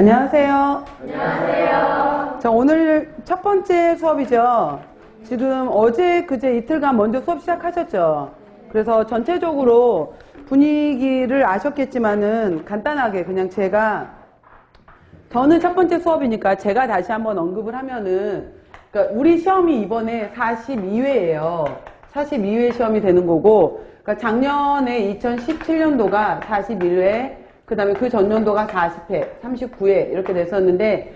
안녕하세요. 안녕하세요. 자, 오늘 첫 번째 수업이죠. 지금 어제 그제 이틀간 먼저 수업 시작하셨죠. 그래서 전체적으로 분위기를 아셨겠지만은 간단하게 그냥 저는 첫 번째 수업이니까 제가 다시 한번 언급을 하면은, 그러니까 우리 시험이 이번에 42회예요. 42회 시험이 되는 거고, 그러니까 작년에 2017년도가 41회, 그 다음에 그 전년도가 40회, 39회 이렇게 됐었는데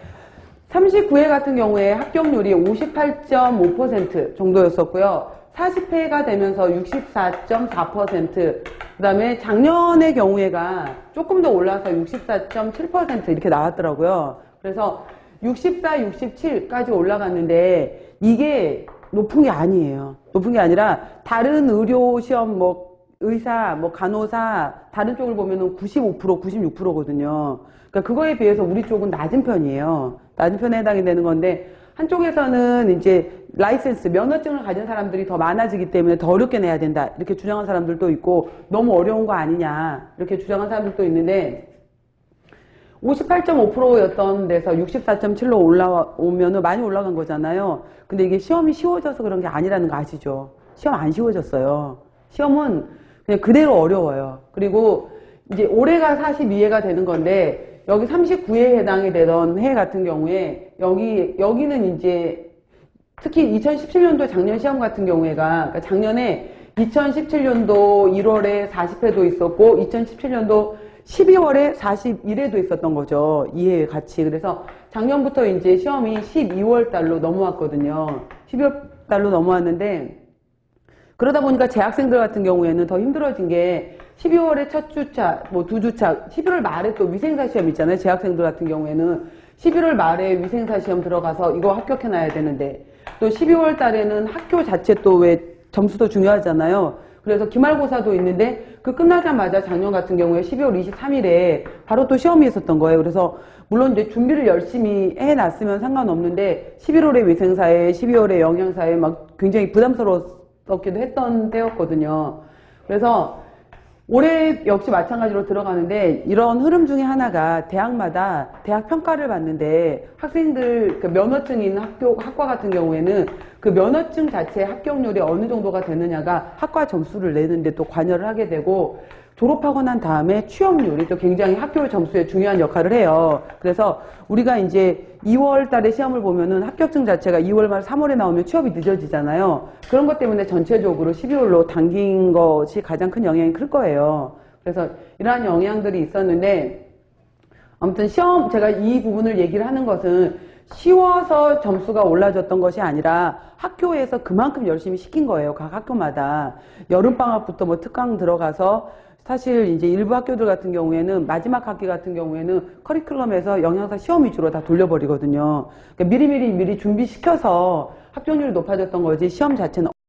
39회 같은 경우에 합격률이 58.5% 정도였었고요. 40회가 되면서 64.4%, 그 다음에 작년의 경우에가 조금 더 올라서 64.7% 이렇게 나왔더라고요. 그래서 64, 67까지 올라갔는데 이게 높은 게 아니에요. 높은 게 아니라 다른 의료 시험 의사, 간호사, 다른 쪽을 보면은 95%, 96%거든요. 그러니까 그거에 비해서 우리 쪽은 낮은 편이에요. 낮은 편에 해당이 되는 건데, 한쪽에서는 이제 라이센스, 면허증을 가진 사람들이 더 많아지기 때문에 더 어렵게 내야 된다. 이렇게 주장한 사람들도 있고, 너무 어려운 거 아니냐. 이렇게 주장한 사람들도 있는데, 58.5%였던 데서 64.7로 올라오면은 많이 올라간 거잖아요. 근데 이게 시험이 쉬워져서 그런 게 아니라는 거 아시죠? 시험 안 쉬워졌어요. 시험은 그냥 그대로 어려워요. 그리고 이제 올해가 42회가 되는 건데 여기 39회에 해당이 되던 해 같은 경우에 여기는 이제 특히 2017년도 작년 시험 같은 경우에가 그러니까 작년에 2017년도 1월에 40회도 있었고 2017년도 12월에 41회도 있었던 거죠. 2회 같이. 그래서 작년부터 이제 시험이 12월 달로 넘어왔거든요. 12월 달로 넘어왔는데 그러다 보니까 재학생들 같은 경우에는 더 힘들어진 게 12월에 첫 주차, 두 주차, 11월 말에 또 위생사 시험 있잖아요. 재학생들 같은 경우에는 11월 말에 위생사 시험 들어가서 이거 합격해놔야 되는데 또 12월 달에는 학교 자체 또 왜 점수도 중요하잖아요. 그래서 기말고사도 있는데 그 끝나자마자 작년 같은 경우에 12월 23일에 바로 또 시험이 있었던 거예요. 그래서 물론 이제 준비를 열심히 해놨으면 상관없는데 11월에 위생사에 12월에 영양사에 막 굉장히 부담스러웠기도 했던 때였거든요. 그래서 올해 역시 마찬가지로 들어가는데 이런 흐름 중에 하나가 대학마다 대학 평가를 받는데 학생들 그 면허증인 학과 같은 경우에는 그 면허증 자체의 합격률이 어느 정도가 되느냐가 학과 점수를 내는데 또 관여를 하게 되고 졸업하고 난 다음에 취업률이 또 굉장히 학교 점수에 중요한 역할을 해요. 그래서 우리가 이제 2월 달에 시험을 보면은 합격증 자체가 2월 말 3월에 나오면 취업이 늦어지잖아요. 그런 것 때문에 전체적으로 12월로 당긴 것이 가장 큰 영향이 클 거예요. 그래서 이러한 영향들이 있었는데 아무튼 제가 이 부분을 얘기를 하는 것은 쉬워서 점수가 올라졌던 것이 아니라 학교에서 그만큼 열심히 시킨 거예요. 각 학교마다. 여름방학부터 특강 들어가서 사실 이제 일부 학교들 같은 경우에는 마지막 학기 같은 경우에는 커리큘럼에서 영양사 시험 위주로 다 돌려버리거든요. 그러니까 미리 준비시켜서 합격률이 높아졌던 거지 시험 자체는